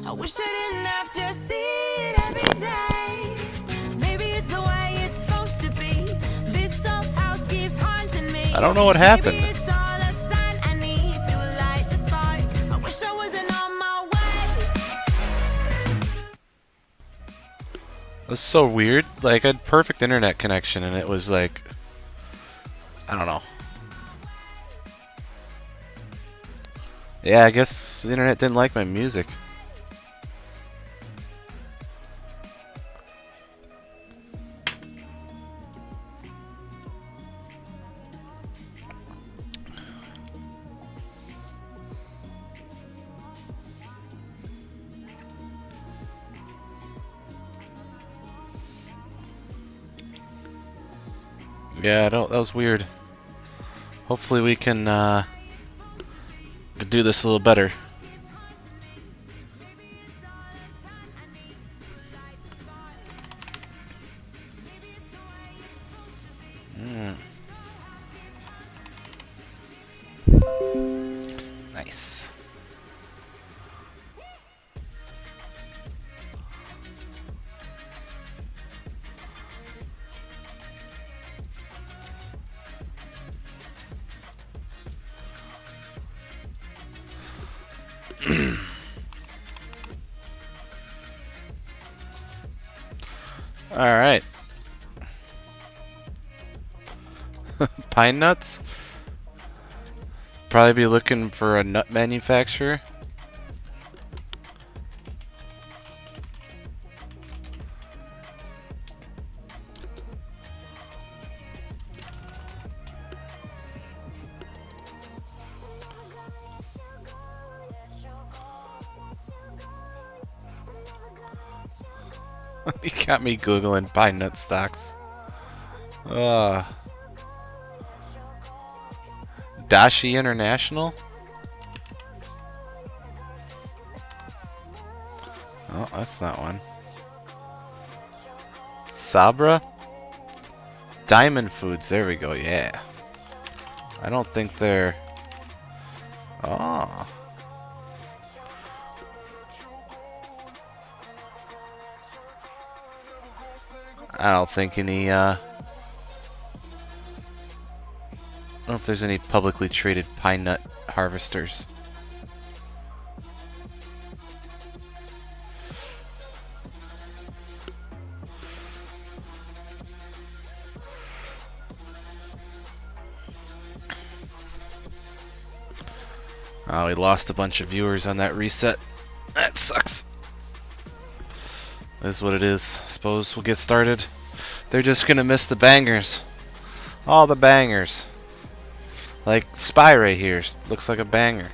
I wish I didn't have to see it every day. Maybe it's the way it's supposed to be. This old house keeps haunting me. I don't know what happened. Maybe it's all a sign I need to light the spark. I wish I wasn't on my way. That's so weird. Like, I had perfect internet connection, and it was like, I don't know. Yeah, I guess the internet didn't like my music. Yeah, that was weird. Hopefully we can do this a little better. Nice. All right. Pine nuts? Probably be looking for a nut manufacturer. You got me googling pine nut stocks. Dashi International? Oh, that's not one. Sabra? Diamond Foods, there we go, yeah. I don't think they're... Oh. I don't think any, I don't know if there's any publicly traded pine nut harvesters. Oh, we lost a bunch of viewers on that reset. That sucks. This is what it is. Suppose we'll get started. They're just gonna miss the bangers. All the bangers. Like Spy right here. Looks like a banger.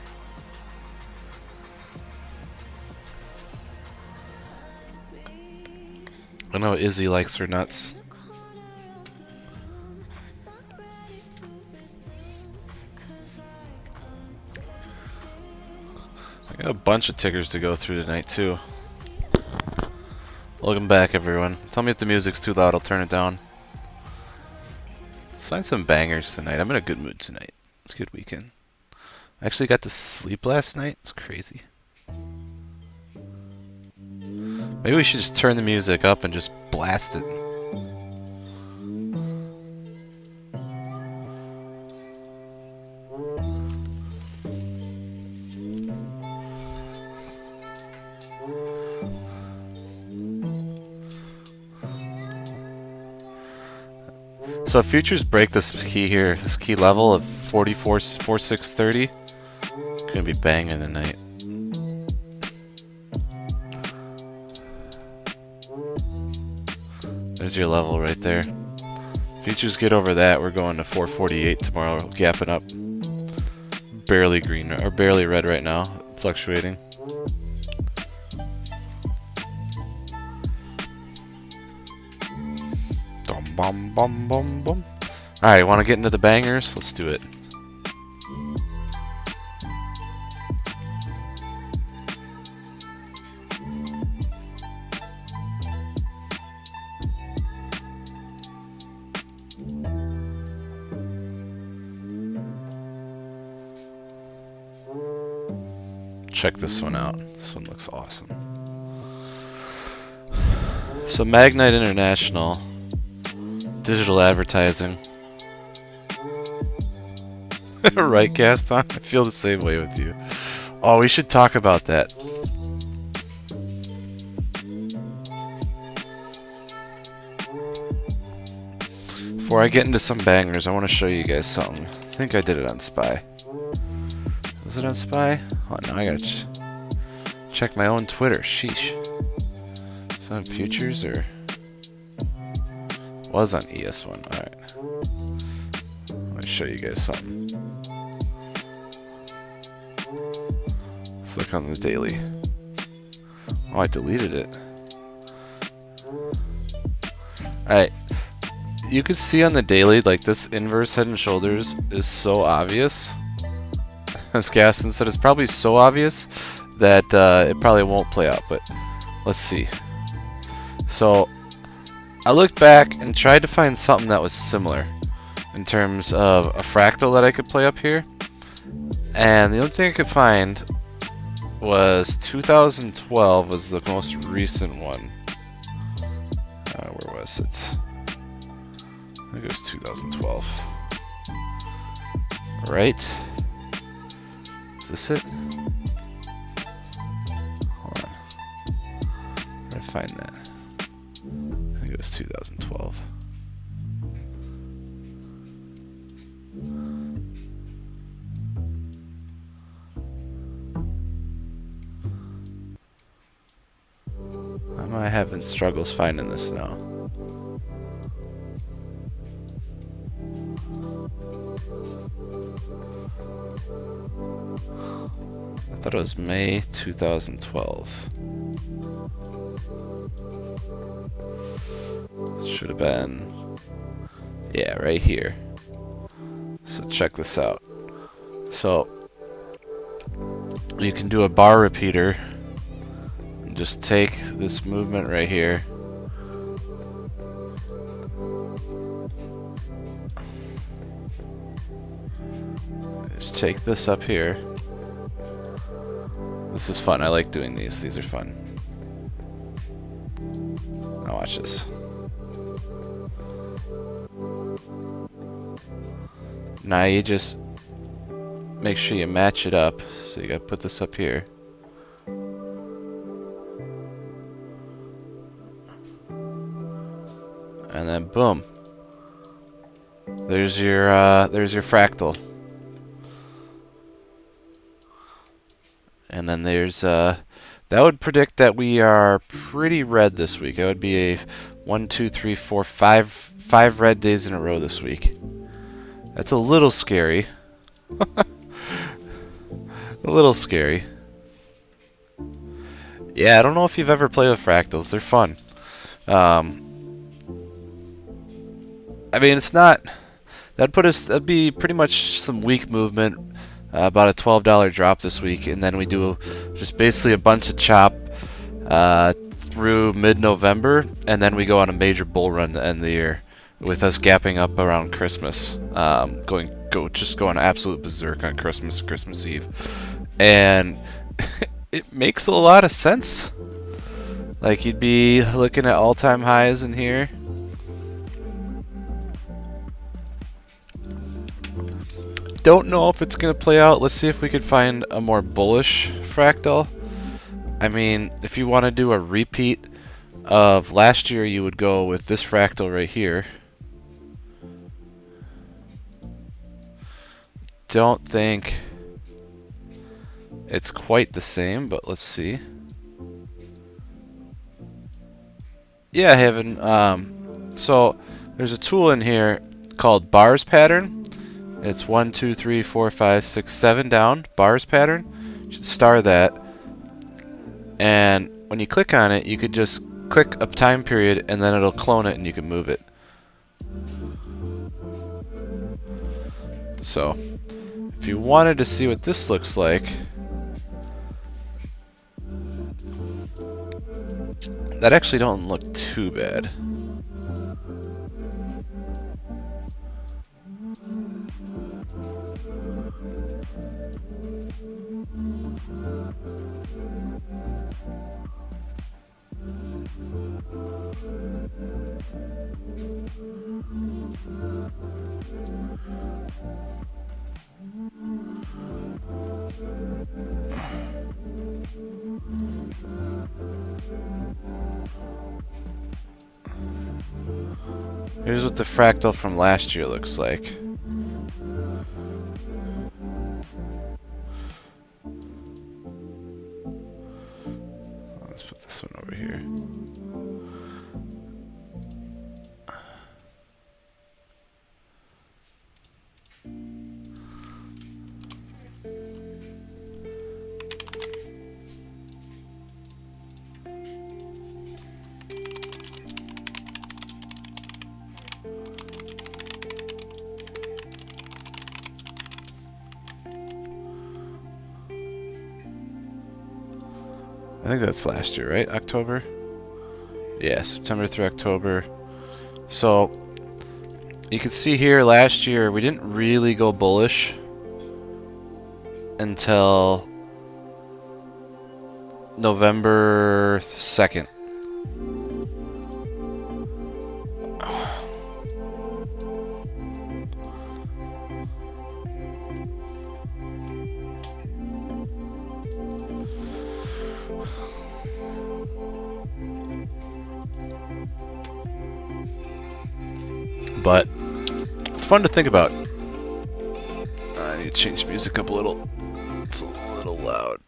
I know Izzy likes her nuts. I got a bunch of tickers to go through tonight too. Welcome back, everyone. Tell me if the music's too loud, I'll turn it down. Let's find some bangers tonight. I'm in a good mood tonight. It's a good weekend. I actually got to sleep last night. It's crazy. Maybe we should just turn the music up and just blast it. So if futures break this key here, this key level of 44.4630, it's gonna be banging tonight. There's your level right there. Futures get over that, we're going to 448 tomorrow, gapping up. Barely green or barely red right now, fluctuating. Bum bum bum bum. Alright, want to get into the bangers? Let's do it. check this one out. This one looks awesome. So Magnite International, digital advertising. Right, Gaston? I feel the same way with you. Oh, we should talk about that. Before I get into some bangers, I want to show you guys something. I think I did it on Spy. Was it on Spy? Oh, no, I gotta check my own Twitter. Sheesh. Is that on Futures or... Was on ES1. Alright. Let me show you guys something. Let's look on the daily. Oh, I deleted it. Alright. You can see on the daily, like, this inverse head and shoulders is so obvious. As Gaston said, it's probably so obvious that it probably won't play out, but let's see. So, I looked back and tried to find something that was similar in terms of a fractal that I could play up here. And the only thing I could find was 2012 was the most recent one. Where was it? I think it was 2012. Right? Is this it? Hold on. Where did I find that? I think it was 2012. Am I having struggles finding this now? I thought it was May 2012. Should have been, yeah, right here. So check this out. So you can do a bar repeater and just take this movement right here. Just take this up here. This is fun. I like doing these. These are fun. Now watch this. Now you just make sure you match it up. So you gotta put this up here. And then boom. There's your fractal. And then there's, that would predict that we are pretty red this week. That would be a 1, 2, 3, 4, 5 red days in a row this week. That's a little scary. A little scary. Yeah, I don't know if you've ever played with fractals. They're fun. I mean, it's not... That'd be pretty much some weak movement. About a $12 drop this week, and then we do just basically a bunch of chop through mid-November, and then we go on a major bull run to end the year with us gapping up around Christmas, just going absolute berserk on Christmas Eve, and it makes a lot of sense. Like, you'd be looking at all-time highs in here. Don't know if it's going to play out. Let's see if we could find a more bullish fractal. I mean, if you want to do a repeat of last year, you would go with this fractal right here. Don't think it's quite the same, but let's see. Yeah, I haven't. So there's a tool in here called bars pattern. It's 1, 2, 3, 4, 5, 6, 7 down, bars pattern. You should star that. And when you click on it, you could just click a time period and then it'll clone it and you can move it. So, if you wanted to see what this looks like, that actually don't look too bad. Here's what the fractal from last year looks like. Let's put this one over here. I think that's last year, right? October? Yeah, September through October. So, you can see here last year we didn't really go bullish until November 2nd. But it's fun to think about. I need to change music up a little. It's a little loud.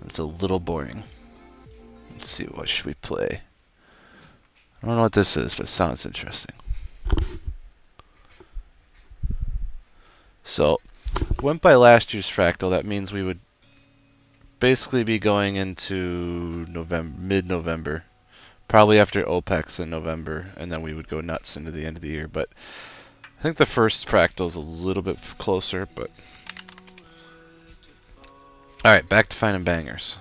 It's a little boring. Let's see, what should we play? I don't know what this is, but it sounds interesting. So, went by last year's fractal. That means we would basically be going into November, mid-November. Probably after OPEX in November, and then we would go nuts into the end of the year. But I think the first fractal is a little bit closer. But all right, back to finding bangers.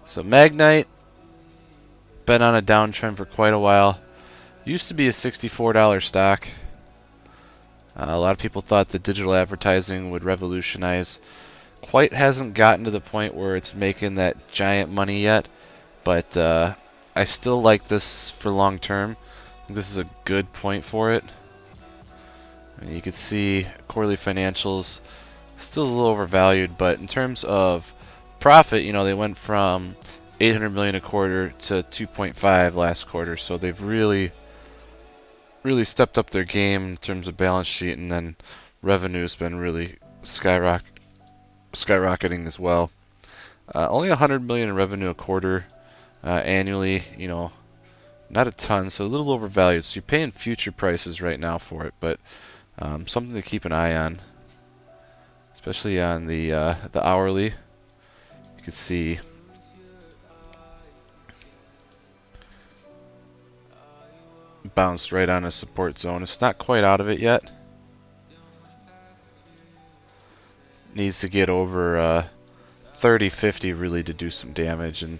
So Magnite, been on a downtrend for quite a while. Used to be a $64 stock. A lot of people thought that digital advertising would revolutionize. Quite hasn't gotten to the point where it's making that giant money yet, but I still like this for long term. I think this is a good point for it. And you can see quarterly financials still a little overvalued, but in terms of profit, you know, they went from 800 million a quarter to 2.5 last quarter, so they've really stepped up their game in terms of balance sheet, and then revenue's been really skyrocketing as well. Only 100 million in revenue a quarter annually, you know, not a ton, so a little overvalued. So you're paying future prices right now for it, but something to keep an eye on, especially on the hourly. You can see bounced right on a support zone. It's not quite out of it yet. Needs to get over 30.50 really to do some damage, and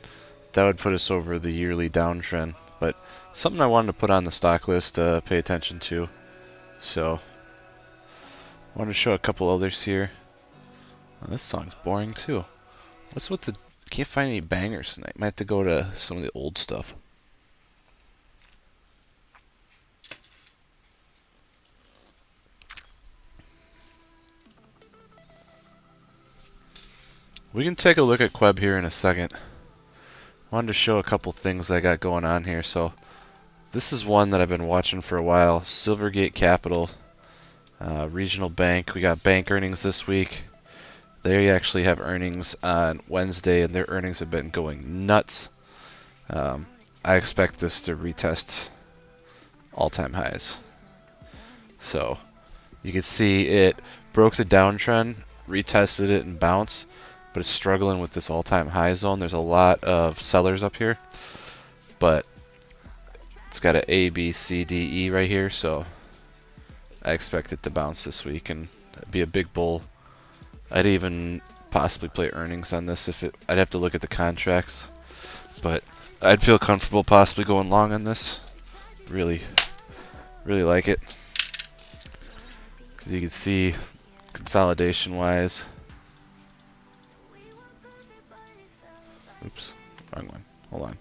that would put us over the yearly downtrend. But something I wanted to put on the stock list to pay attention to. So I want to show a couple others here. Oh, this song's boring too. What's with the... Can't find any bangers tonight. Might have to go to some of the old stuff. We can take a look at Queb here in a second. I wanted to show a couple things I got going on here. So this is one that I've been watching for a while. Silvergate Capital, regional bank. We got bank earnings this week. They actually have earnings on Wednesday, and their earnings have been going nuts. I expect this to retest all-time highs. So you can see it broke the downtrend, retested it, and bounced, but it's struggling with this all-time high zone. There's a lot of sellers up here, but it's got an A, B, C, D, E right here, so I expect it to bounce this week and be a big bull. I'd even possibly play earnings on this if it... I'd have to look at the contracts, but I'd feel comfortable possibly going long on this. Really like it, because you can see consolidation-wise. Oops, wrong one. Hold on.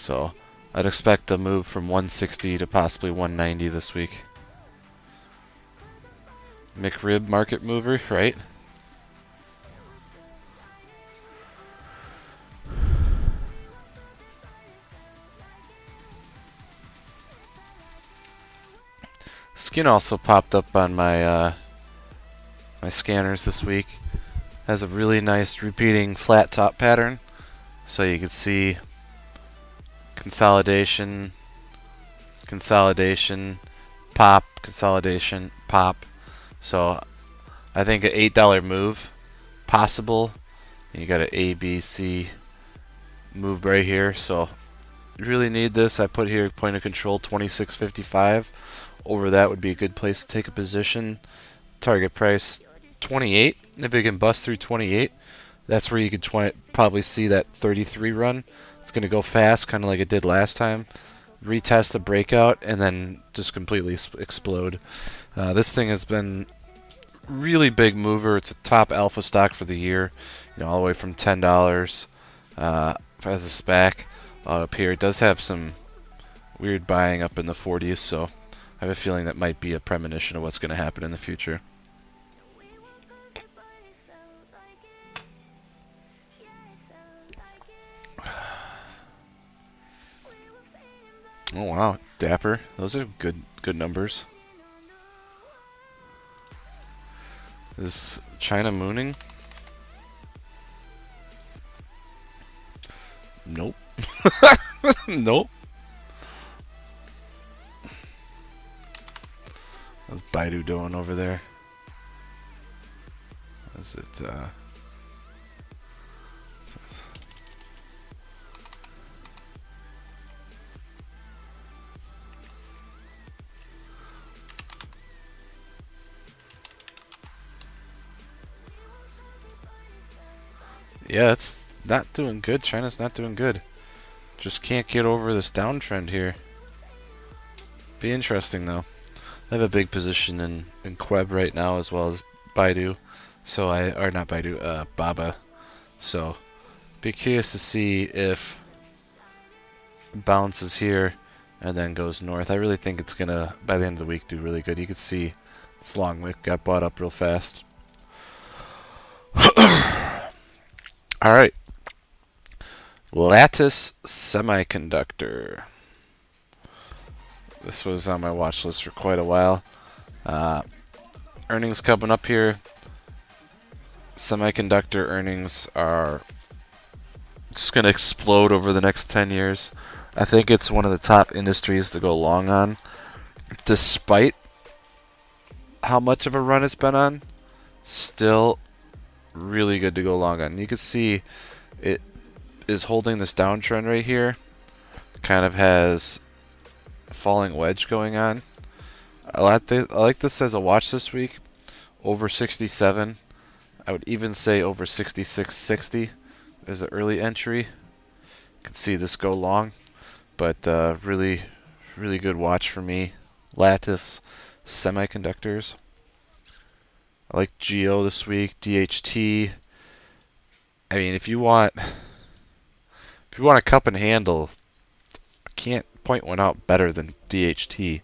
So I'd expect a move from 160 to possibly 190 this week. McRib market mover, right? Skin also popped up on my my scanners this week. Has a really nice repeating flat top pattern, so you can see consolidation, consolidation, pop, consolidation, pop. So I think an $8 move possible. You got an A, B, C move right here. So you really need this. I put here point of control 26.55. Over that would be a good place to take a position. Target price 28. If it can bust through 28, that's where you could probably see that 33 run. It's going to go fast, kind of like it did last time. Retest the breakout and then just completely explode. This thing has been really big mover. It's a top alpha stock for the year. You know, all the way from $10 as a SPAC up here. It does have some weird buying up in the 40s, so I have a feeling that might be a premonition of what's going to happen in the future. Oh wow, Dapper. Those are good numbers. Is China mooning? Nope. Nope. What's Baidu doing over there? Is it yeah, it's not doing good. China's not doing good. Just can't get over this downtrend here. Be interesting though. I have a big position in Queb right now as well as Baidu. So or not Baidu, Baba. So be curious to see if it bounces here and then goes north. I really think it's gonna, by the end of the week, do really good. You can see this long wick got bought up real fast. Alright. Lattice Semiconductor. This was on my watch list for quite a while. Earnings coming up here. Semiconductor earnings are just going to explode over the next 10 years. I think it's one of the top industries to go long on, despite how much of a run it's been on. Still really good to go long on. You can see it is holding this downtrend right here. Kind of has a falling wedge going on. I like this as a watch this week. Over 67. I would even say over 66.60 as an early entry. You can see this go long, but really good watch for me. Lattice Semiconductors. I like Geo this week. DHT. I mean, if you want a cup and handle, I can't point one out better than DHT.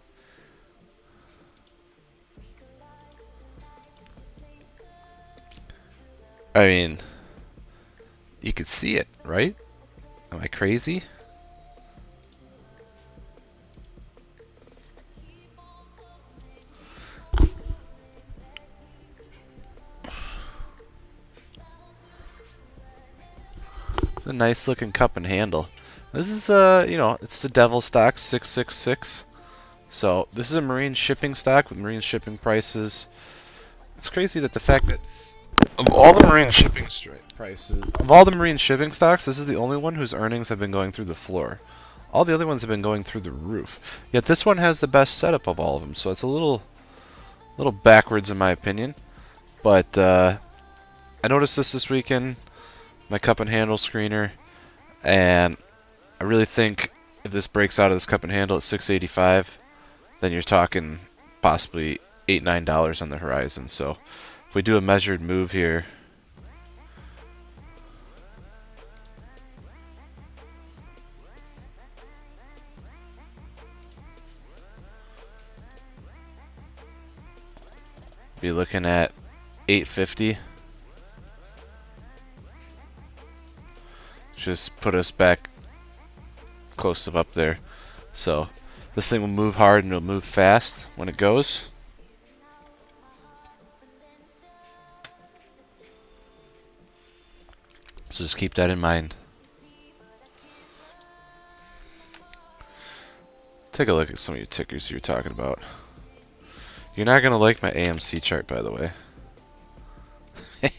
I mean, you could see it, right? Am I crazy? It's a nice looking cup and handle. This is it's the devil stock 666. So this is a marine shipping stock with marine shipping prices. It's crazy that the fact that of all the marine shipping prices, of all the marine shipping stocks, this is the only one whose earnings have been going through the floor. All the other ones have been going through the roof. Yet this one has the best setup of all of them. So it's a little backwards in my opinion. But I noticed this weekend, my cup and handle screener, and I really think if this breaks out of this cup and handle at 685, then you're talking possibly $8-9 on the horizon. So if we do a measured move here, Be looking at 850. Just put us back close to up there. So this thing will move hard and it'll move fast when it goes. So just keep that in mind. Take a look at some of your tickers you're talking about. You're not going to like my AMC chart, by the way. Did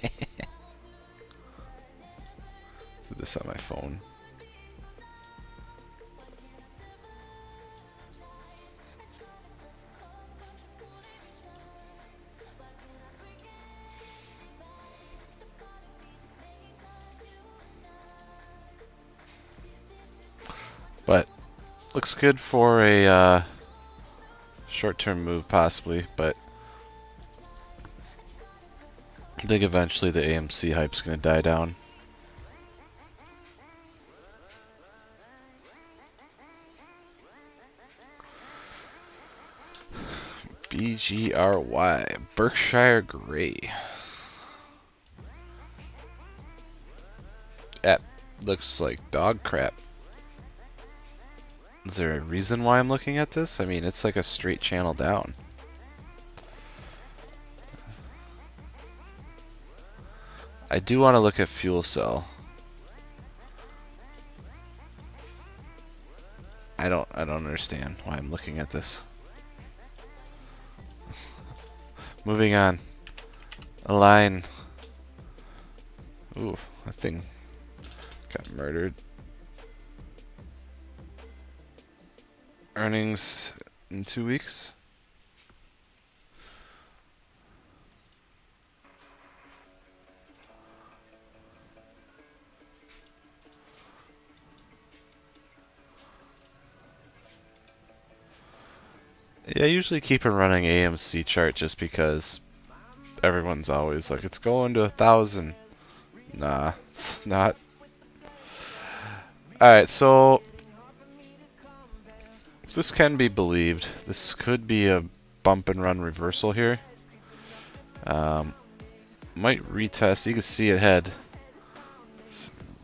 this on my phone. But looks good for a short-term move, possibly. But I think eventually the AMC hype's going to die down. BGRY, Berkshire Grey. That looks like dog crap. Is there a reason why I'm looking at this? I mean, it's like a straight channel down. I do want to look at fuel cell. I don't understand why I'm looking at this. Moving on. Align. Ooh, that thing got murdered. Earnings in 2 weeks. Yeah, I usually keep a running AMC chart just because everyone's always like, it's going to 1,000. Nah, it's not. Alright, so if this can be believed, this could be a bump and run reversal here. Might retest. You can see it had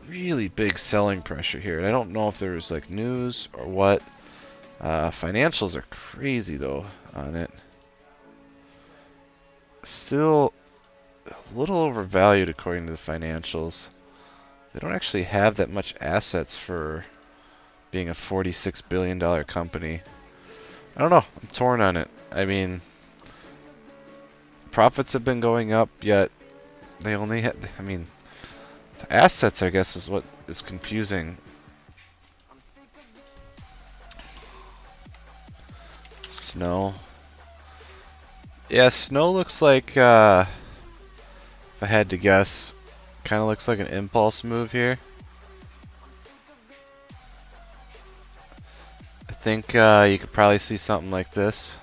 really big selling pressure here. And I don't know if there was like news or what. Financials are crazy though on it. Still a little overvalued according to the financials. They don't actually have that much assets for being a $46 billion company. I don't know. I'm torn on it. I mean, profits have been going up, yet they only had, I mean, the assets, I guess, is what is confusing. Snow. Yeah, Snow looks like, if I had to guess, kind of looks like an impulse move here. I think you could probably see something like this.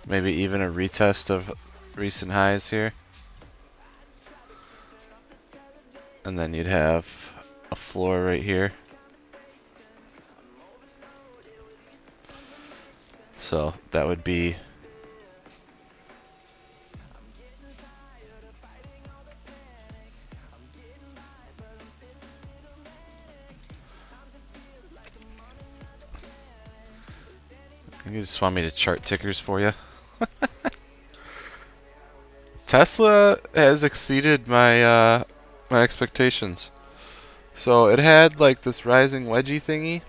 Maybe even a retest of recent highs here. And then you'd have a floor right here. So that would be you just want me to chart tickers for you? Tesla has exceeded my my expectations. So it had like this rising wedgie thingy,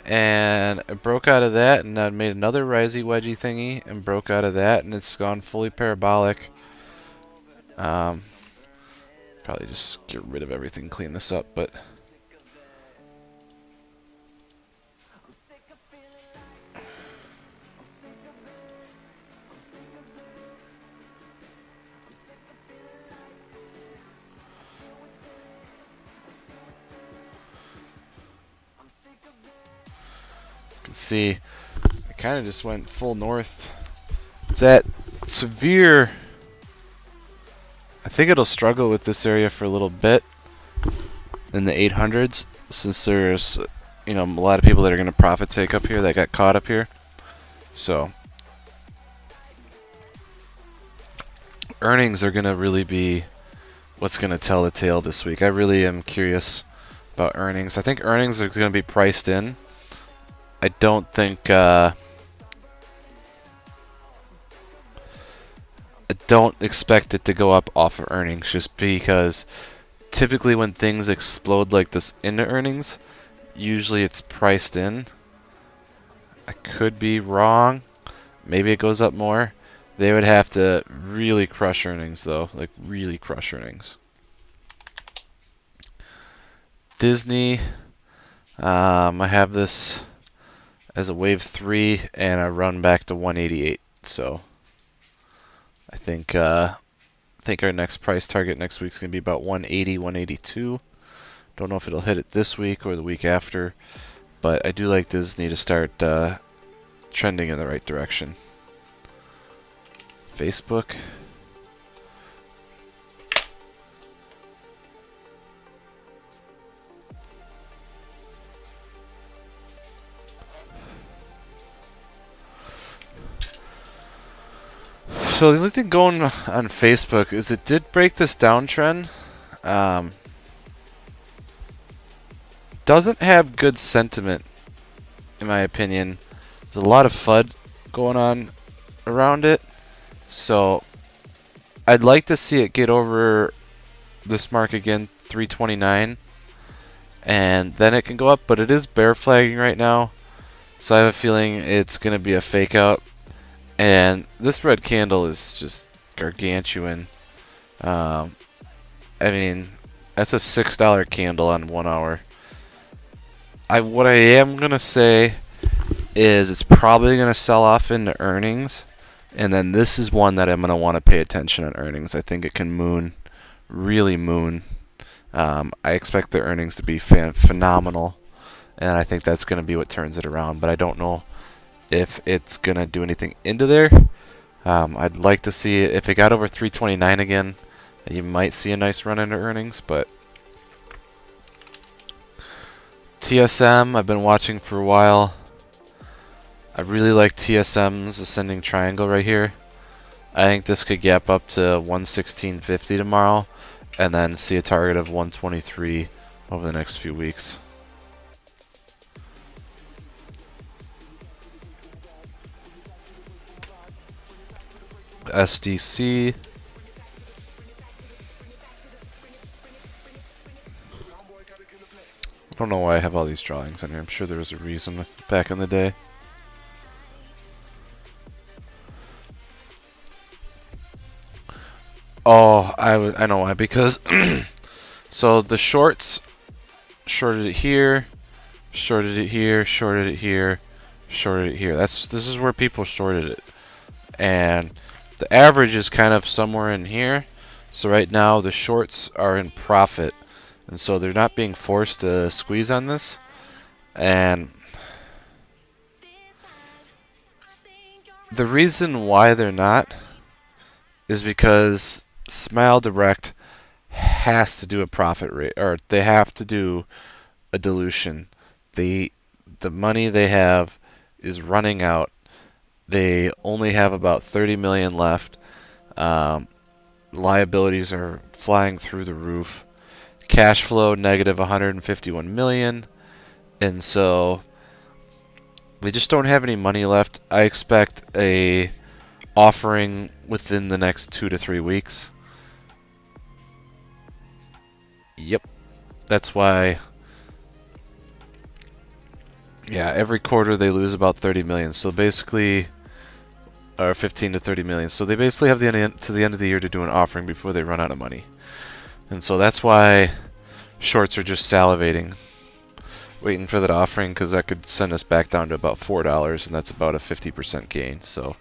and it broke out of that, and then made another rising wedgie thingy, and broke out of that, and it's gone fully parabolic. Probably just get rid of everything, clean this up, but you can see it kind of just went full north. It's at severe. I think it'll struggle with this area for a little bit in the 800s, since there's you know, a lot of people that are going to profit take up here that got caught up here. So earnings are going to really be what's going to tell the tale this week. I really am curious about earnings. I think earnings are going to be priced in. I don't think I don't expect it to go up off of earnings, just because typically when things explode like this into earnings, usually it's priced in. I could be wrong. Maybe it goes up more. They would have to really crush earnings, though. Like, really crush earnings. Disney. I have this as a wave 3, and I run back to 188. So, I think our next price target next week is going to be about 180, 182. Don't know if it'll hit it this week or the week after. But I do like Disney to start trending in the right direction. Facebook. So the only thing going on Facebook is it did break this downtrend. Doesn't have good sentiment, in my opinion. There's a lot of FUD going on around it. So I'd like to see it get over this mark again, 329, and then it can go up, but it is bear flagging right now, so I have a feeling it's going to be a fake out. And this red candle is just gargantuan. I mean, that's a $6 candle on 1 hour. What I am going to say is it's probably going to sell off into earnings. And then this is one that I'm going to want to pay attention on earnings. I think it can moon, really moon. I expect the earnings to be phenomenal. And I think that's going to be what turns it around. But I don't know if it's going to do anything into there. I'd like to see it. If it got over 329 again, you might see a nice run into earnings. But TSM, I've been watching for a while. I really like TSM's ascending triangle right here. I think this could gap up to 116.50 tomorrow, and then see a target of 123 over the next few weeks. SDC. I don't know why I have all these drawings in here. I'm sure there was a reason back in the day. Oh, I know why. Because so the shorts shorted it here, shorted it here, shorted it here, shorted it here. This is where people shorted it, and the average is kind of somewhere in here. So right now the shorts are in profit, and so they're not being forced to squeeze on this. And the reason why they're not is because Smile Direct has to do a profit rate, or they have to do a dilution. The money they have is running out. They only have about 30 million left. Liabilities are flying through the roof. Cash flow negative 151 million, and so they just don't have any money left. I expect a offering within the next 2 to 3 weeks. Yep, that's why. Yeah, every quarter they lose about 30 million. So basically, or 15 to 30 million. So they basically have the end to the end of the year to do an offering before they run out of money. And so that's why shorts are just salivating, waiting for that offering, because that could send us back down to about $4, and that's about a 50% gain. So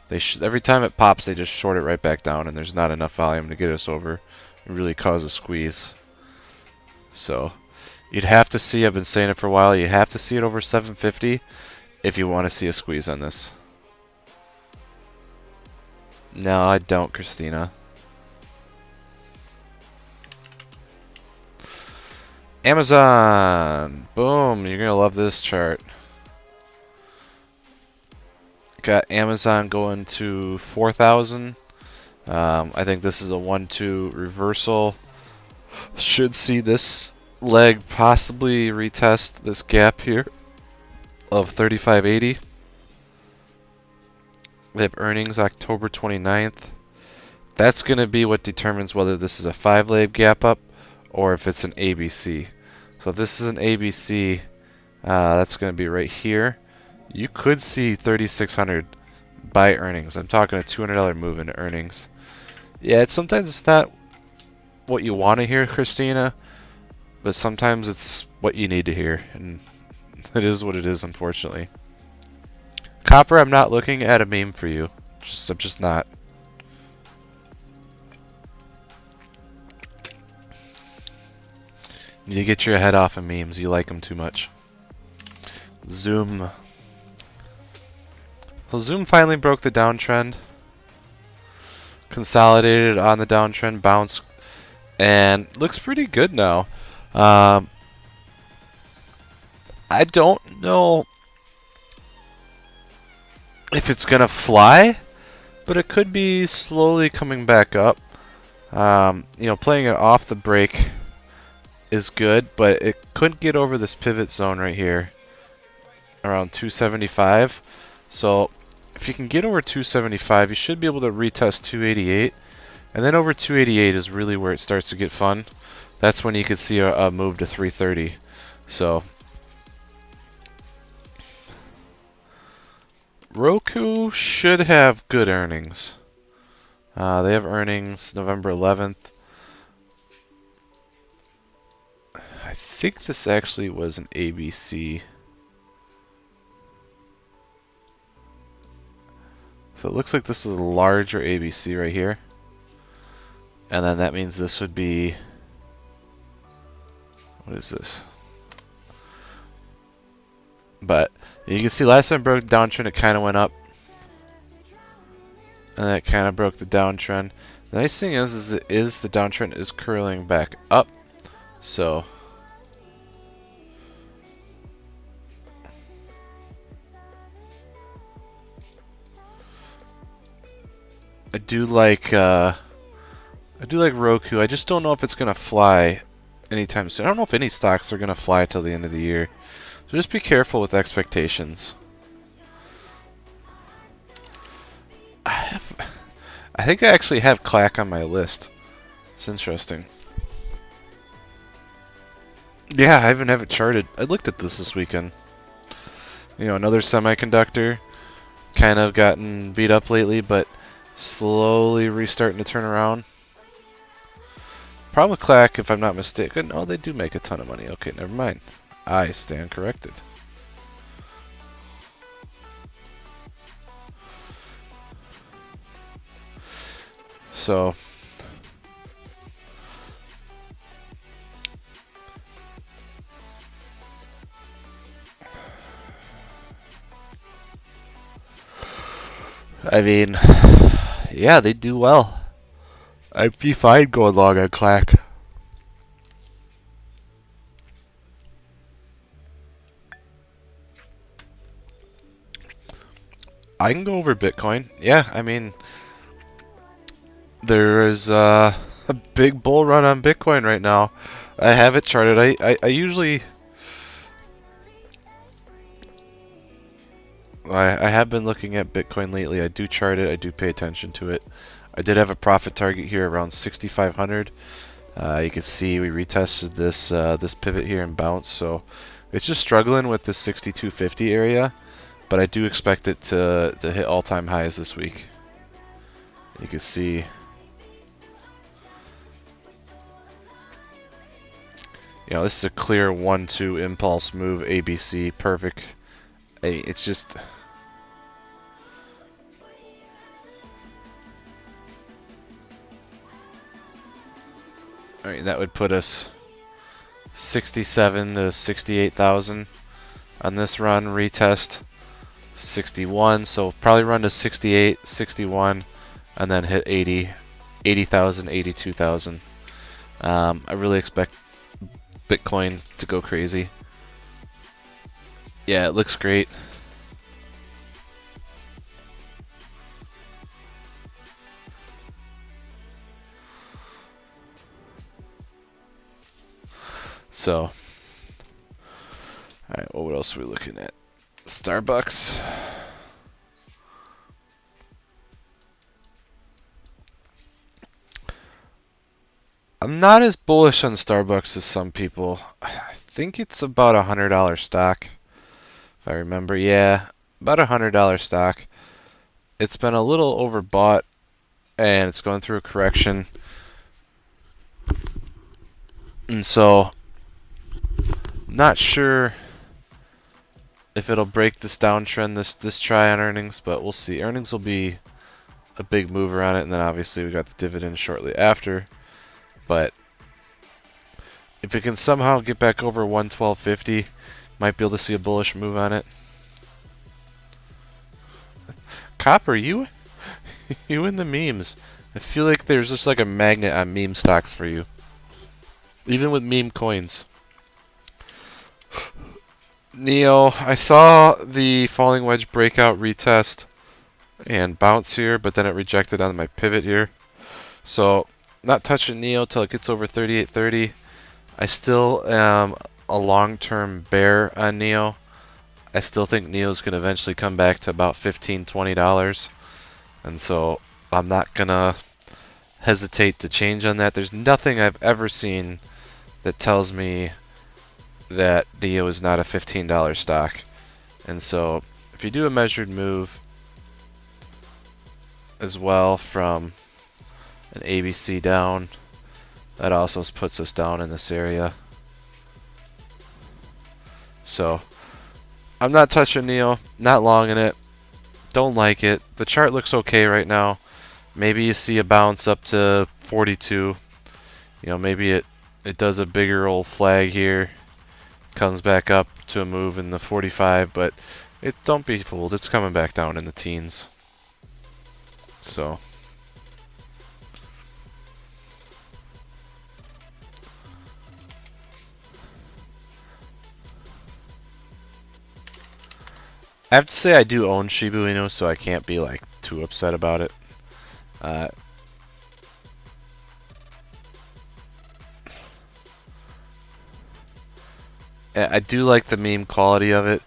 they every time it pops, they just short it right back down, and there's not enough volume to get us over and really cause a squeeze. So you'd have to see, I've been saying it for a while, you have to see it over 750 if you want to see a squeeze on this. No, I don't, Christina. Amazon. Boom. You're going to love this chart. Got Amazon going to 4,000. I think this is a 1-2 reversal. Should see this leg possibly retest this gap here of 35.80. They have earnings October 29th. That's going to be what determines whether this is a 5-leg gap up or if it's an ABC. So if this is an ABC, that's going to be right here. You could see 3,600 by earnings. I'm talking a $200 move into earnings. Yeah, sometimes it's not what you want to hear, Christina, but sometimes it's what you need to hear, and it is what it is, unfortunately. Copper, I'm not looking at a meme for you. I'm just not. You get your head off of memes. You like them too much. Zoom. So Zoom finally broke the downtrend. Consolidated on the downtrend, bounced, and looks pretty good now. I don't know if it's gonna fly, but it could be slowly coming back up. You know, playing it off the break is good, but it couldn't get over this pivot zone right here around 275. So if you can get over 275, you should be able to retest 288, and then over 288 is really where it starts to get fun. That's when you could see a move to 330. So Roku should have good earnings. They have earnings November 11th. I think this actually was an ABC. So it looks like this is a larger ABC right here. And then that means this would be... What is this? But you can see last time it broke the downtrend, it kind of went up. And then it kind of broke the downtrend. The nice thing is the downtrend is curling back up. So... I do like Roku. I just don't know if it's gonna fly anytime soon. I don't know if any stocks are gonna fly till the end of the year. So just be careful with expectations. I think I actually have Clack on my list. It's interesting. Yeah, I even have it charted. I looked at this weekend. You know, another semiconductor. Kind of gotten beat up lately, but slowly restarting to turn around. Probably Clack, if I'm not mistaken. Oh, they do make a ton of money. Okay, never mind. I stand corrected. So... I mean... Yeah, they do well. I'd be fine going long on Clack. I can go over Bitcoin. Yeah, I mean, there is a big bull run on Bitcoin right now. I have it charted. I usually... I have been looking at Bitcoin lately. I do chart it. I do pay attention to it. I did have a profit target here around 6,500. You can see we retested this this pivot here and bounced. So it's just struggling with this 6,250 area, but I do expect it to hit all-time highs this week. You can see. You know, this is a clear 1-2 impulse move, ABC, perfect. It's just... Alright, that would put us 67 to 68,000 on this run. Retest 61, so probably run to 68, 61, and then hit 80,000, 82,000. I really expect Bitcoin to go crazy. Yeah, it looks great. So, alright, well, what else are we looking at? Starbucks. I'm not as bullish on Starbucks as some people. I think it's about $100 stock, if I remember. Yeah, about $100 stock. It's been a little overbought, and it's going through a correction. And so, I'm not sure if it'll break this downtrend this try on earnings, but we'll see. Earnings will be a big mover on it, and then obviously we got the dividend shortly after. But if it can somehow get back over 112.50, might be able to see a bullish move on it. Copper, you in the memes. I feel like there's just like a magnet on meme stocks for you. Even with meme coins. Neo, I saw the falling wedge breakout retest and bounce here, but then it rejected on my pivot here. So, not touching Neo till it gets over 38.30. I still am a long-term bear on Neo. I still think Neo's going to eventually come back to about $15, $20. And so I'm not going to hesitate to change on that. There's nothing I've ever seen that tells me that Neo is not a $15 stock. And so if you do a measured move as well from an ABC down, that also puts us down in this area. So I'm not touching Neo, not long in it. Don't like it. The chart looks okay right now. Maybe you see a bounce up to 42. You know, maybe it does a bigger old flag here. Comes back up to a move in the 45, but don't be fooled. It's coming back down in the teens. So I have to say I do own Shiba Inu, so I can't be like too upset about it. I do like the meme quality of it.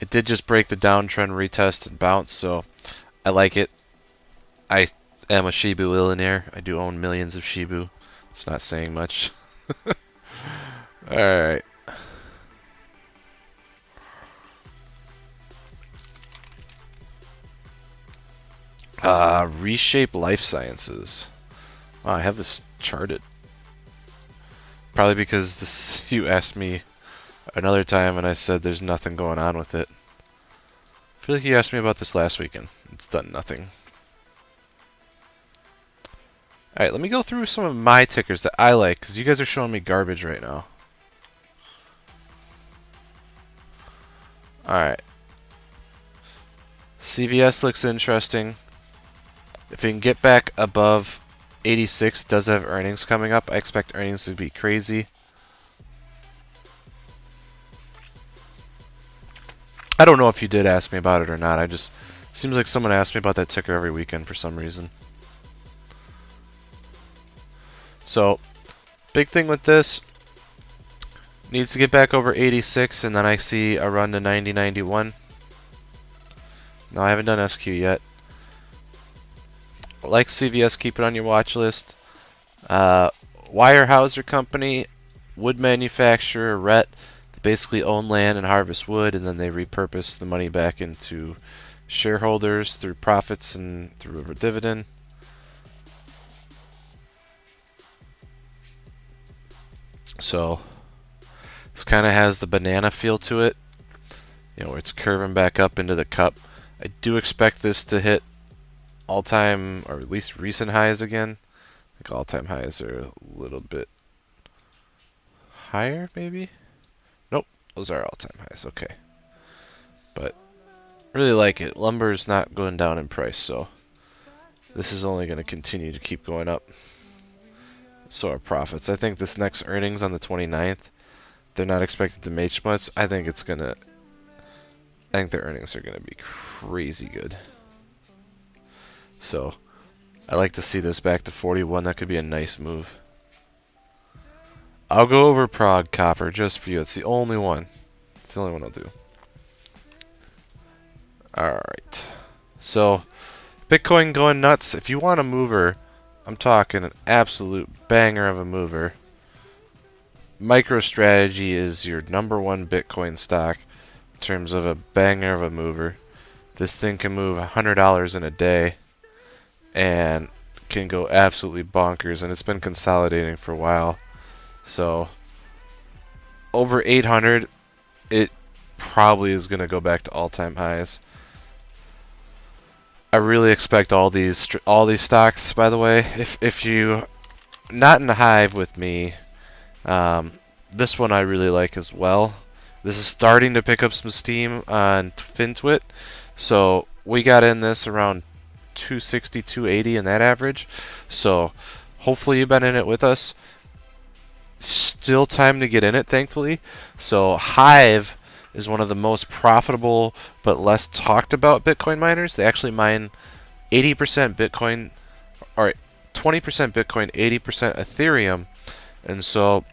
It did just break the downtrend, retest, and bounce, so I like it. I am a Shibu millionaire. I do own millions of Shibu. It's not saying much. Alright. Reshape Life Sciences. Wow, I have this charted. Probably because this you asked me another time and I said there's nothing going on with it. I feel like you asked me about this last weekend. It's done nothing. Alright, let me go through some of my tickers that I like, because you guys are showing me garbage right now. Alright. CVS looks interesting. If we can get back above 86, does have earnings coming up. I expect earnings to be crazy. I don't know if you did ask me about it or not. Seems like someone asks me about that ticker every weekend for some reason. So, big thing with this, needs to get back over 86, and then I see a run to 90.91. No, I haven't done SQ yet. Like CVS, keep it on your watch list. Weyerhaeuser Company, wood manufacturer, Rhett. They basically own land and harvest wood, and then they repurpose the money back into shareholders through profits and through a dividend. So this kind of has the banana feel to it, you know, where it's curving back up into the cup. I do expect this to hit all-time, or at least recent highs again. I think all-time highs are a little bit higher, maybe? Nope, those are all-time highs, okay. But really like it. Lumber is not going down in price, so this is only going to continue to keep going up. So are profits. I think this next earnings on the 29th they're not expected to make much. I think their earnings are gonna be crazy good. So I like to see this back to 41. That could be a nice move. I'll go over Prague Copper just for you. It's the only one. It's the only one I'll do. Alright. So, Bitcoin going nuts. If you want a mover, I'm talking an absolute banger of a mover. MicroStrategy is your #1 Bitcoin stock in terms of a banger of a mover. This thing can move $100 in a day and can go absolutely bonkers, and it's been consolidating for a while. So over 800, it probably is going to go back to all-time highs. I really expect all these stocks, by the way. If you not in the hive with me, this one I really like as well. This is starting to pick up some steam on FinTwit. So we got in this around 260, 280 in that average. So hopefully you've been in it with us. Still time to get in it, thankfully. So Hive is one of the most profitable but less talked about Bitcoin miners. They actually mine 80% Bitcoin, or 20% Bitcoin, 80% Ethereum. And so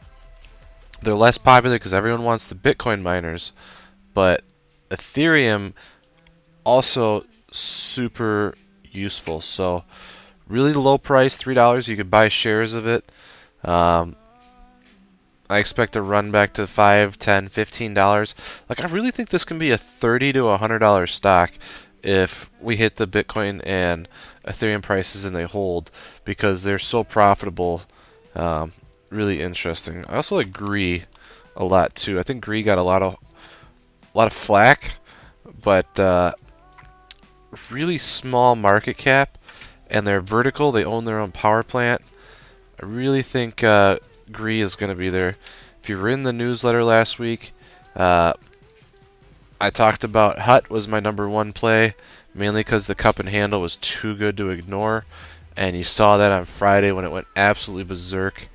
they're less popular because everyone wants the Bitcoin miners, but Ethereum also super useful. So really low price, $3. You could buy shares of it. I expect a run back to $5, $10, $15. Like, I really think this can be a $30 to $100 stock if we hit the Bitcoin and Ethereum prices and they hold, because they're so profitable. Really interesting. I also like Gree a lot too. I think Gree got a lot of flack, but really small market cap, and they're vertical. They own their own power plant. I really think Gree is going to be there. If you were in the newsletter last week, I talked about Hut was my #1 play, mainly because the cup and handle was too good to ignore, and you saw that on Friday when it went absolutely berserk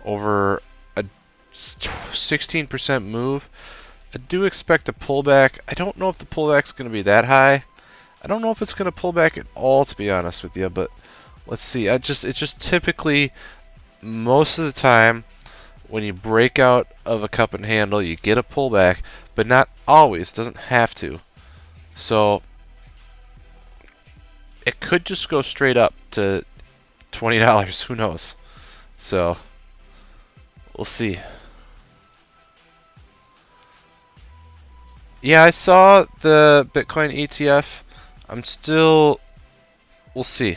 over a 16% move. I do expect a pullback. I don't know if the pullback's going to be that high. I don't know if it's going to pull back at all, to be honest with you, but let's see. It's just typically, most of the time, when you break out of a cup and handle, you get a pullback, but not always. Doesn't have to. So it could just go straight up to $20. Who knows? So we'll see. Yeah, I saw the Bitcoin ETF. We'll see.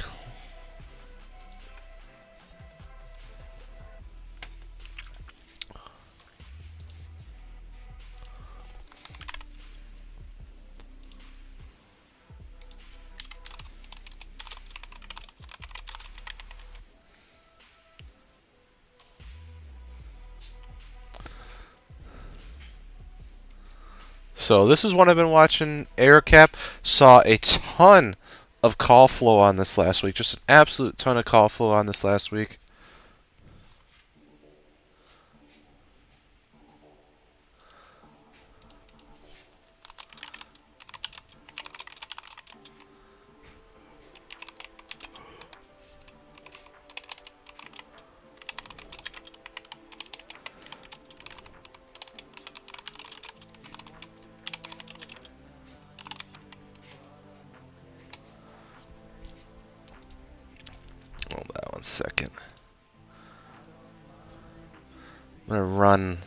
So this is one I've been watching. AirCap saw a ton of call flow on this last week. Just an absolute ton of call flow on this last week. Hold that 1 second. I'm gonna run.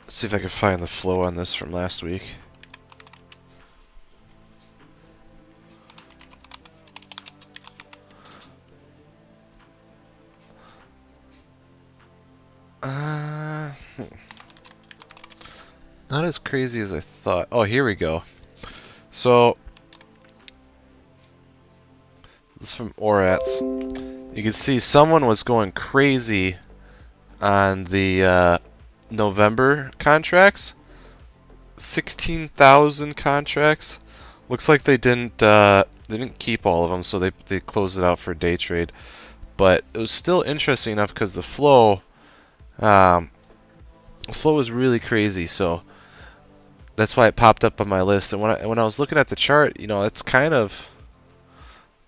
See if I can find the flow on this from last week. Not as crazy as I thought. Oh, here we go. So this is from Orats. You can see someone was going crazy on the November contracts. 16,000 contracts. Looks like they didn't keep all of them, so they closed it out for day trade. But it was still interesting enough because the flow The flow is really crazy, so that's why it popped up on my list. And when I was looking at the chart, you know, it's kind of,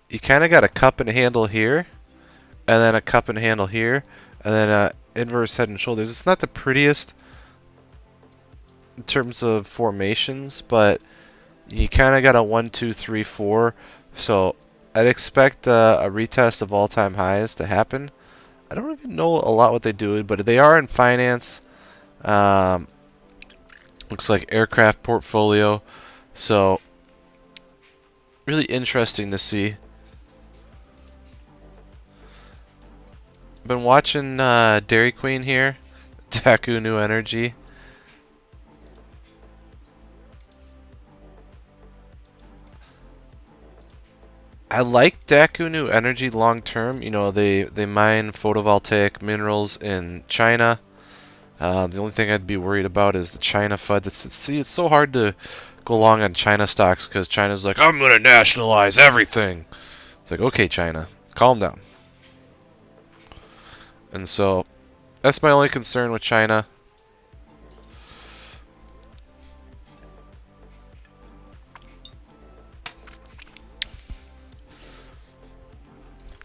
you kind of got a cup and handle here, and then a cup and handle here, and then a inverse head and shoulders. It's not the prettiest in terms of formations, but you kind of got a 1, 2, 3, 4. So I'd expect a retest of all-time highs to happen. I don't even know a lot what they do, but they are in finance. Looks like aircraft portfolio. So really interesting to see. Been watching Dairy Queen here, Taku New Energy. I like Daku New Energy long term. You know, they mine photovoltaic minerals in China. The only thing I'd be worried about is the China FUD. See, it's so hard to go long on China stocks because China's like, I'm going to nationalize everything. It's like, okay, China, calm down. And so that's my only concern with China.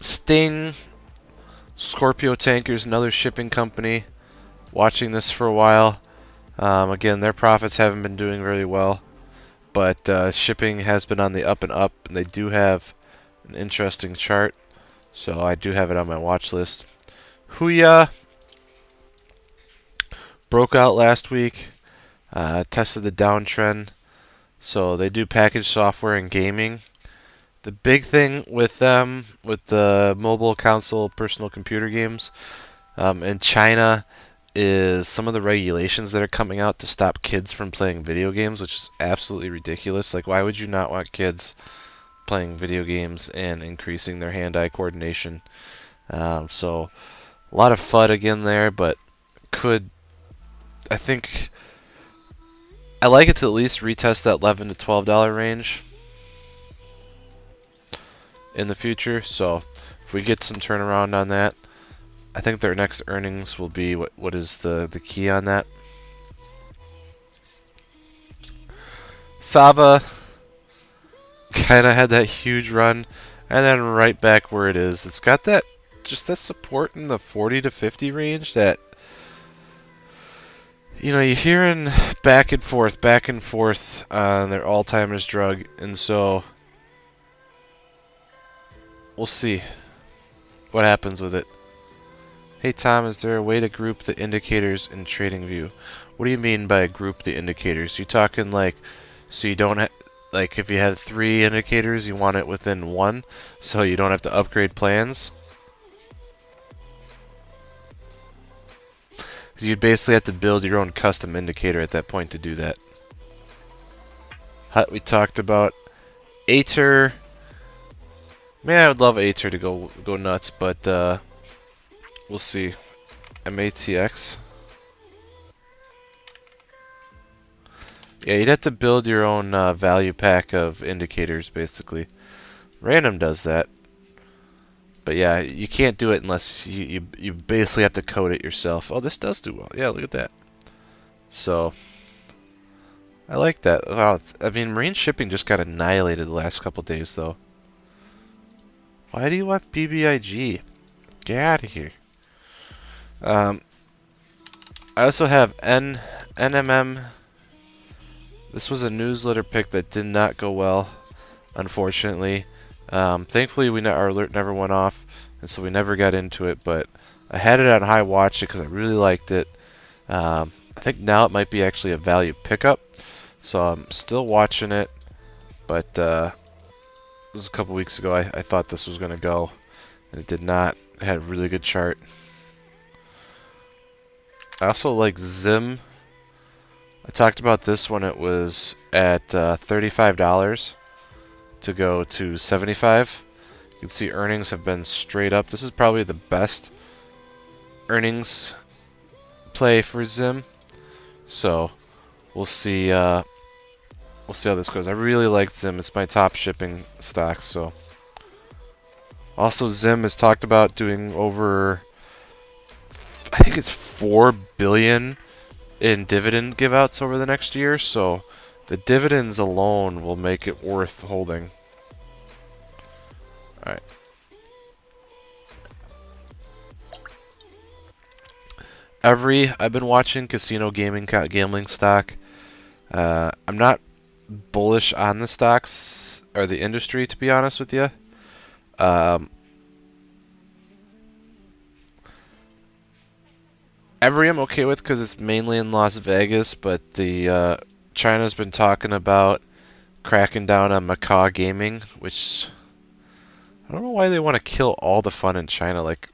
Sting, Scorpio Tankers, another shipping company. Watching this for a while. Again, their profits haven't been doing very well, but shipping has been on the up and up, and they do have an interesting chart, so I do have it on my watch list. Huya broke out last week, tested the downtrend, so they do package software and gaming. The big thing with them, with the mobile console personal computer games in China, is some of the regulations that are coming out to stop kids from playing video games, which is absolutely ridiculous. Like, why would you not want kids playing video games and increasing their hand-eye coordination? So a lot of FUD again there, but I think I like it to at least retest that $11 to $12 range in the future. So if we get some turnaround on that, I think their next earnings will be what is the key on that. Sava kind of had that huge run, and then right back where it is. It's got that support in the 40 to 50 range that, you know, you're hearing back and forth on their Alzheimer's drug, and so we'll see what happens with it. Hey Tom, is there a way to group the indicators in TradingView? What do you mean by group the indicators? You talking like, so you don't like if you have 3 indicators, you want it within 1, so you don't have to upgrade plans? So you'd basically have to build your own custom indicator at that point to do that. Hut, we talked about. Aether. Man, I would love Aether to go nuts, but we'll see. MATX. Yeah, you'd have to build your own value pack of indicators, basically. Random does that. But yeah, you can't do it unless you basically have to code it yourself. Oh, this does do well. Yeah, look at that. So, I like that. Wow, I mean, marine shipping just got annihilated the last couple days, though. Why do you want BBIG? Get out of here. I also have NMM. This was a newsletter pick that did not go well, unfortunately. Thankfully, our alert never went off, and so we never got into it, but I had it on high watch because I really liked it. I think now it might be actually a value pickup, so I'm still watching it, but it was a couple weeks ago. I thought this was going to go, and it did not. It had a really good chart. I also like Zim. I talked about this when it was at $35 to go to $75. You can see earnings have been straight up. This is probably the best earnings play for Zim. So we'll see. We'll see how this goes. I really like Zim. It's my top shipping stock. So also Zim has talked about doing over, I think it's $4 billion in dividend give outs over the next year, so the dividends alone will make it worth holding. Alright. I've been watching casino gambling stock. I'm not bullish on the stocks or the industry, to be honest with you. Every I'm okay with because it's mainly in Las Vegas, but the China's been talking about cracking down on Macau gaming, which I don't know why they want to kill all the fun in China. Like,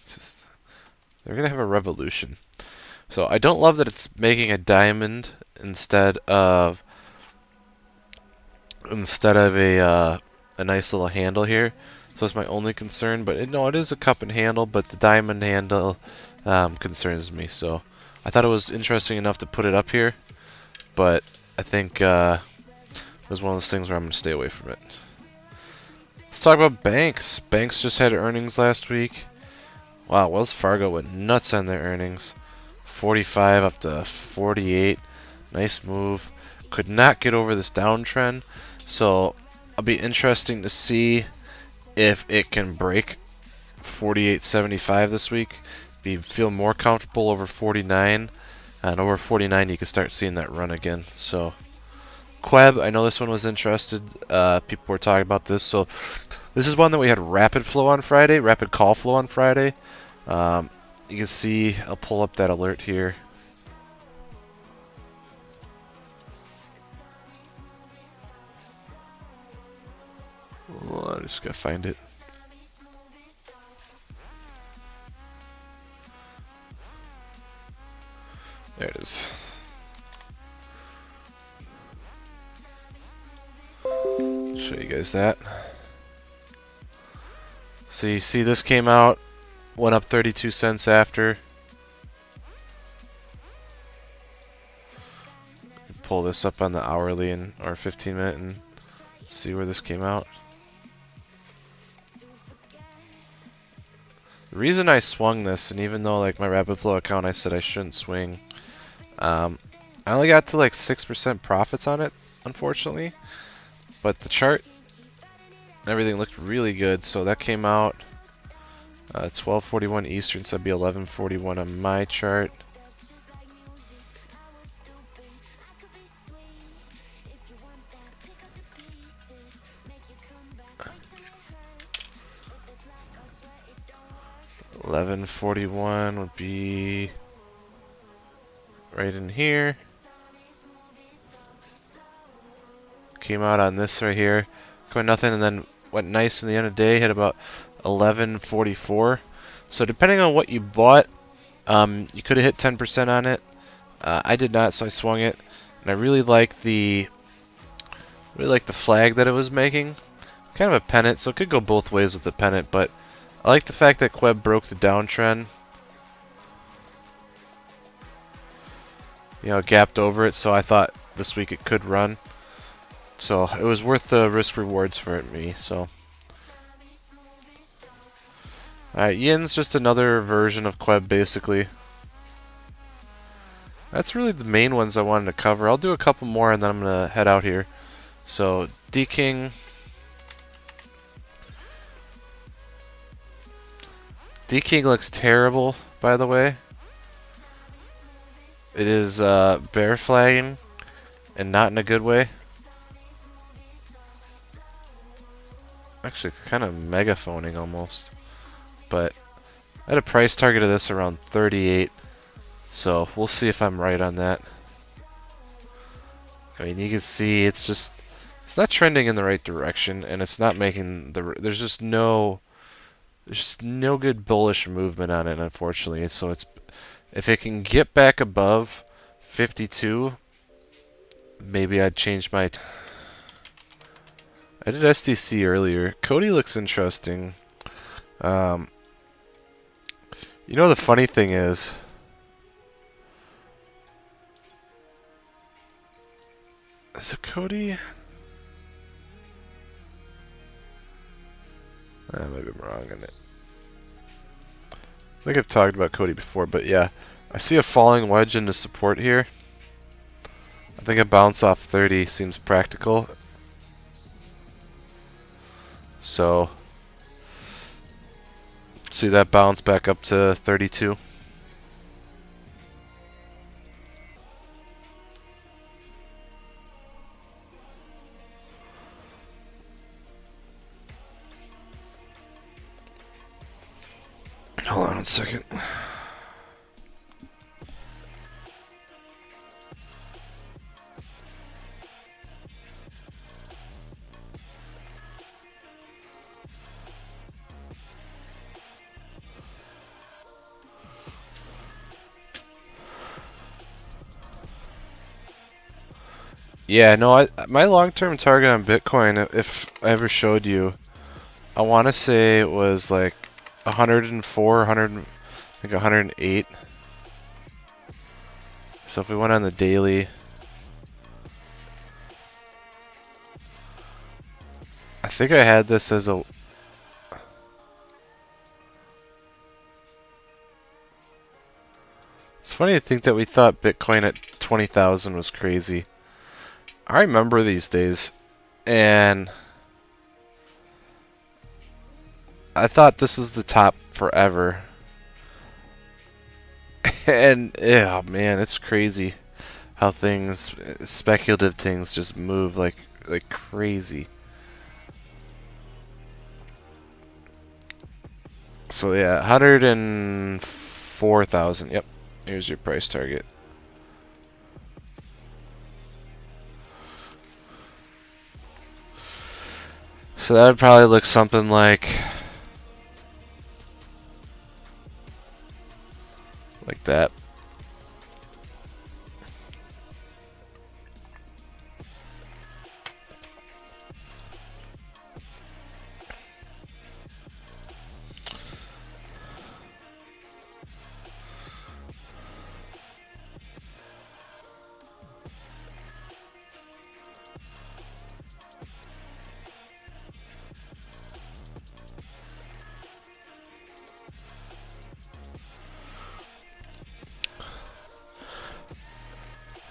it's just, they're gonna have a revolution. So I don't love that it's making a diamond instead of a nice little handle here. So that's my only concern. But no, it is a cup and handle, but the diamond handle concerns me. So I thought it was interesting enough to put it up here, but I think it was one of those things where I'm going to stay away from it. Let's talk about banks. Banks just had earnings last week. Wow, Wells Fargo went nuts on their earnings. 45 up to 48. Nice move. Could not get over this downtrend. So it'll be interesting to see if it can break 48.75 this week. Feel more comfortable over 49, and over 49 you can start seeing that run again. So Queb, I know this one was interested. People were talking about this. So this is one that we had rapid call flow on Friday. You can see, I'll pull up that alert here. Oh, I just gotta find it. There it is. Show you guys that. So you see this came out, went up 32 cents after. Pull this up on the hourly and or 15-minute and see where this came out. The reason I swung this, and even though like my rapid flow account I said I shouldn't swing, I only got to like 6% profits on it, unfortunately. But the chart, everything looked really good. So that came out 12:41 Eastern, so that'd be 11:41 on my chart. $11.41 would be right in here. Came out on this right here, going nothing, and then went nice in the end of the day. Hit about 11.44. So depending on what you bought, you could have hit 10% on it. I did not, so I swung it, and I really like the flag that it was making. Kind of a pennant, so it could go both ways with the pennant, but I like the fact that Queb broke the downtrend. You know, gapped over it, so I thought this week it could run. So it was worth the risk rewards for me. So, alright, Yin's just another version of Queb, basically. That's really the main ones I wanted to cover. I'll do a couple more and then I'm gonna head out here. So D-King. D-King looks terrible, by the way. It is bear flagging, and not in a good way. Actually, kind of megaphoning almost. But I had a price target of this around 38, so we'll see if I'm right on that. I mean, you can see it's not trending in the right direction, and it's not making there's just no good bullish movement on it, unfortunately. So if it can get back above 52, maybe I'd change my. I did SDC earlier. Cody looks interesting. You know, the funny thing is, it Cody? Maybe I'm wrong on it. I think I've talked about Cody before, but yeah. I see a falling wedge into support here. I think a bounce off 30 seems practical. So, see that bounce back up to 32. Hold on a second. Yeah, no, my long-term target on Bitcoin, if I ever showed you, I want to say it was like 104, 100, I think 108. So if we went on the daily, I think I had this as a... It's funny to think that we thought Bitcoin at 20,000 was crazy. I remember these days, and I thought this was the top forever. And, yeah, man, it's crazy how things, speculative things, just move like crazy. So, yeah, 104,000. Yep, here's your price target. So that would probably look something like that.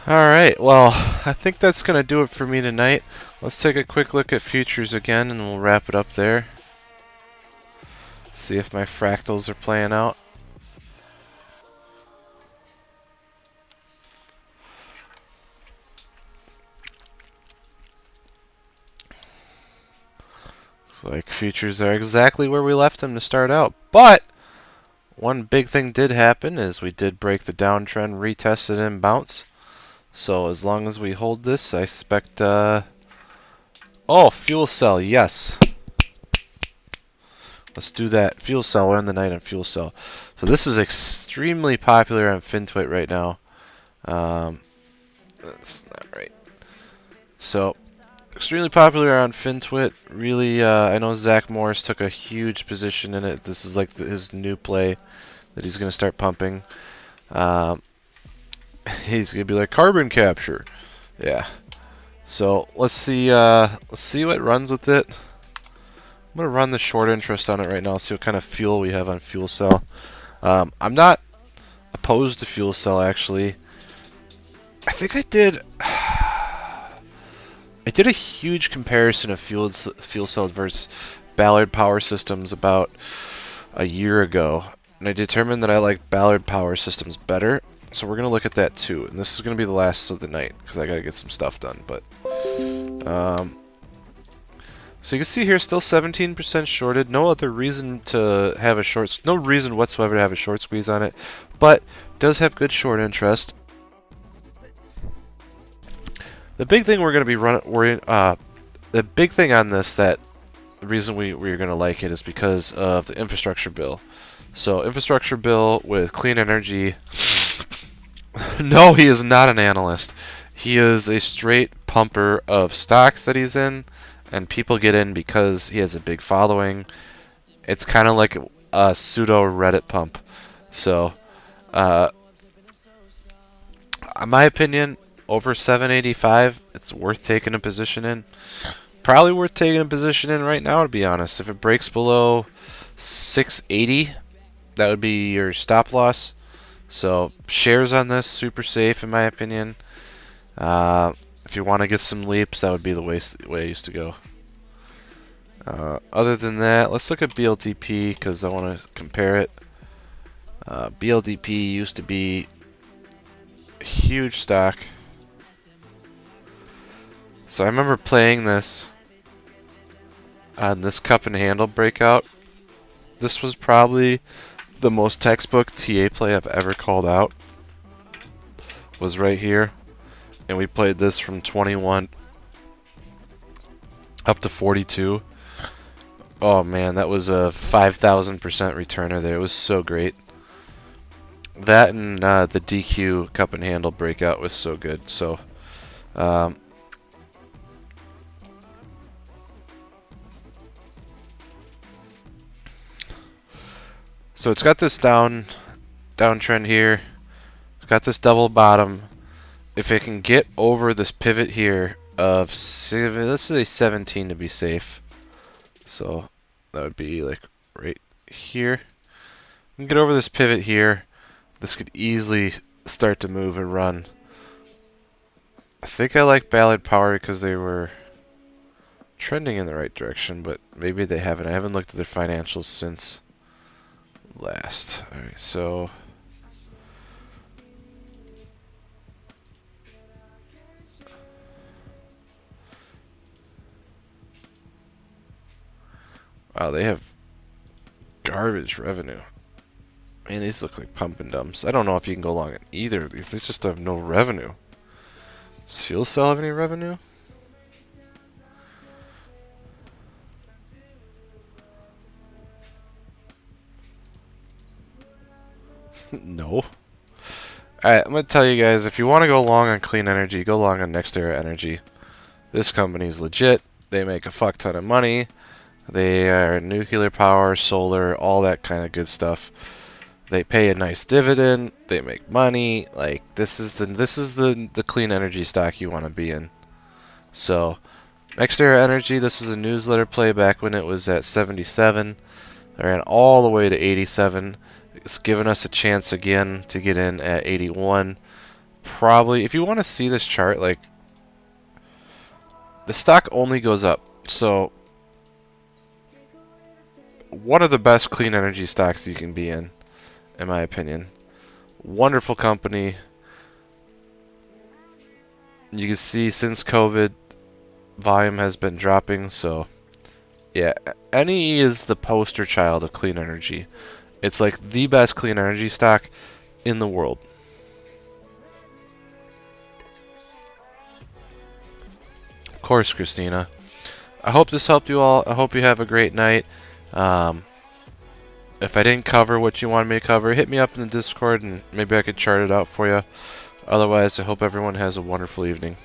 Alright, well, I think that's going to do it for me tonight. Let's take a quick look at futures again and we'll wrap it up there. See if my fractals are playing out. Looks like futures are exactly where we left them to start out. But one big thing did happen is we did break the downtrend, retest it, and bounce. So as long as we hold this, I expect... oh, fuel cell, yes. Let's do that. Fuel cell, we're in the night on fuel cell. So this is extremely popular on FinTwit right now. That's not right. So, extremely popular on FinTwit. Really, I know Zach Morris took a huge position in it. This is like his new play that he's going to start pumping. He's going to be like carbon capture. Yeah. So, let's see what runs with it. I'm going to run the short interest on it right now, see what kind of fuel we have on fuel cell. I'm not opposed to fuel cell, actually. I think I did a huge comparison of fuel cells versus Ballard Power Systems about a year ago, and I determined that I like Ballard Power Systems better. So we're going to look at that too, and this is going to be the last of the night because I got to get some stuff done. But so you can see here, still 17% shorted. No other reason to have a short, no reason whatsoever to have a short squeeze on it, but does have good short interest. The big thing we're going to be the big thing on this, that the reason we're going to like it is because of the infrastructure bill. So infrastructure bill with clean energy. No, he is not an analyst. He is a straight pumper of stocks that he's in, and people get in because he has a big following. It's kind of like a pseudo Reddit pump. So, in my opinion, over 785, it's worth taking a position in. Probably worth taking a position in right now, to be honest. If it breaks below 680, that would be your stop loss. So shares on this, super safe in my opinion. If you want to get some leaps, that would be the way I used to go. Other than that, let's look at BLDP because I want to compare it. BLDP used to be a huge stock. So I remember playing this on this cup and handle breakout. This was probably the most textbook TA play I've ever called out. Was right here. And we played this from 21 up to 42. Oh man, that was a 5,000% returner there. It was so great. That and the DQ cup and handle breakout was so good. So, so it's got this downtrend here. It's got this double bottom. If it can get over this pivot here of, let's say 17 to be safe. So that would be like right here. We can get over this pivot here. This could easily start to move and run. I think I like Ballard Power because they were trending in the right direction, but maybe they haven't. I haven't looked at their financials since last. Alright, so wow, they have garbage revenue. Man, these look like pump and dumps. I don't know if you can go long on either of these. These just have no revenue. Does Fuel Cell have any revenue? No. Alright, I'm going to tell you guys, if you want to go long on clean energy, go long on NextEra Energy. This company's legit. They make a fuck ton of money. They are nuclear power, solar, all that kind of good stuff. They pay a nice dividend. They make money. Like this is the clean energy stock you want to be in. So, NextEra Energy. This was a newsletter play back when it was at 77. They ran all the way to 87. It's given us a chance again to get in at 81. Probably, if you want to see this chart, like the stock only goes up. So, one of the best clean energy stocks you can be in my opinion. Wonderful company. You can see since COVID, volume has been dropping, so yeah, NEE is the poster child of clean energy. It's like the best clean energy stock in the world. Of course, Christina. I hope this helped you all. I hope you have a great night. If I didn't cover what you wanted me to cover, hit me up in the Discord and maybe I could chart it out for you. Otherwise, I hope everyone has a wonderful evening.